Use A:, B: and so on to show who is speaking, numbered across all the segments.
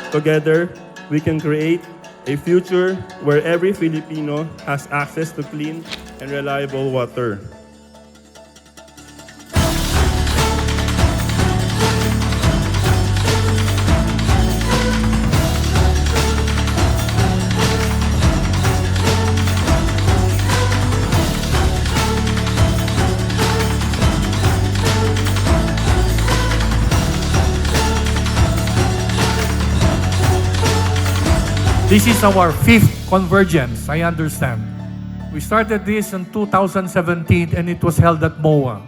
A: Together, we can create a future where every Filipino has access to clean and reliable water.
B: This is our fifth convergence, I understand. We started this in 2017 and it was held at MOA.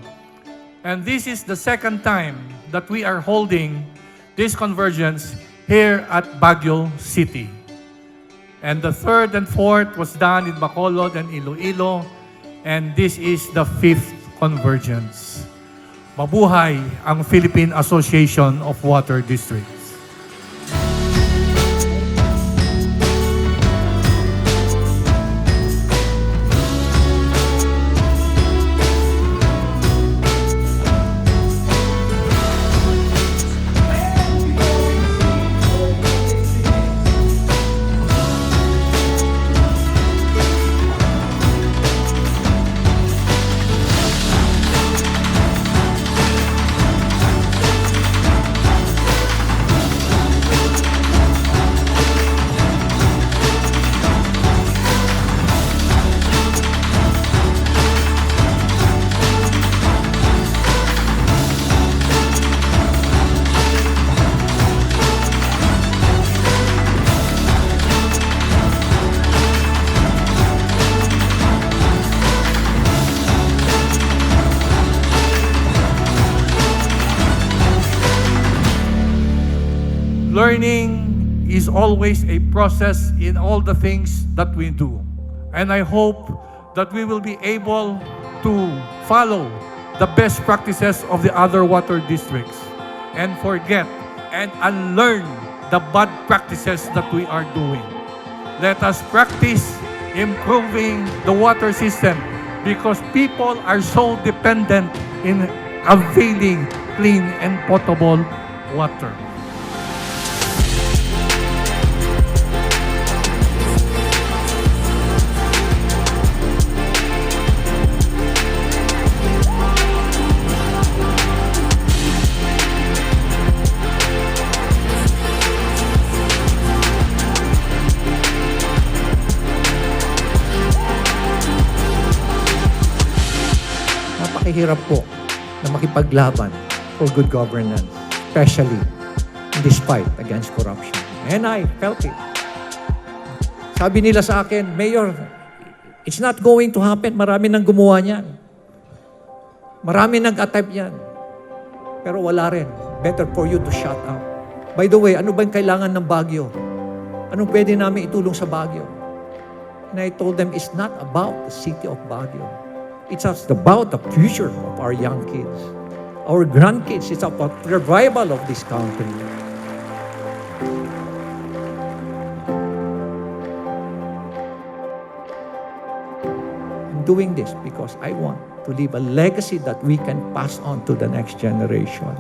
B: And this is the second time that we are holding this convergence here at Baguio City. And the third and fourth was done in Bacolod and Iloilo. And this is the fifth convergence. Mabuhay ang Philippine Association of Water Districts. Learning is always a process in all the things that we do. And I hope that we will be able to follow the best practices of the other water districts and forget and unlearn the bad practices that we are doing. Let us practice improving the water system because people are so dependent in availing clean and potable water.
C: Napakahirap po na makipaglaban for good governance, especially in this fight against corruption. And I felt it. Sabi nila sa akin, Mayor, it's not going to happen. Marami nang gumawa niyan. Marami nag-attempt yan. Pero wala rin. Better for you to shut up. By the way, ano ba yung kailangan ng Baguio? Anong pwede namin itulong sa Baguio? And I told them, it's not about the city of Baguio. It's about the future of our young kids, our grandkids. It's about revival of this country. I'm doing this because I want to leave a legacy that we can pass on to the next generation.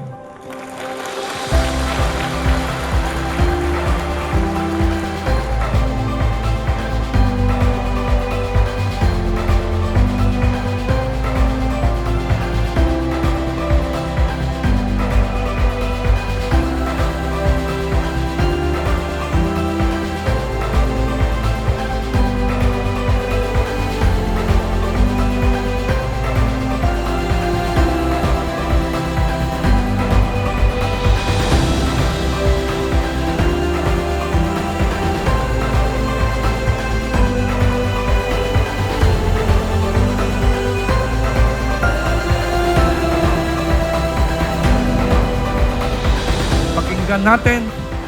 B: Pakinggan natin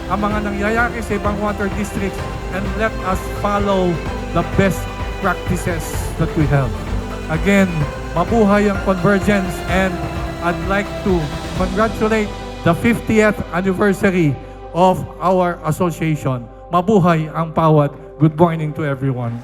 B: ang mga nangyayari sa ibang water districts and let us follow the best practices that we have. Again, mabuhay ang convergence and I'd like to congratulate the 50th anniversary of our association. Mabuhay ang PAWAD. Good morning to everyone.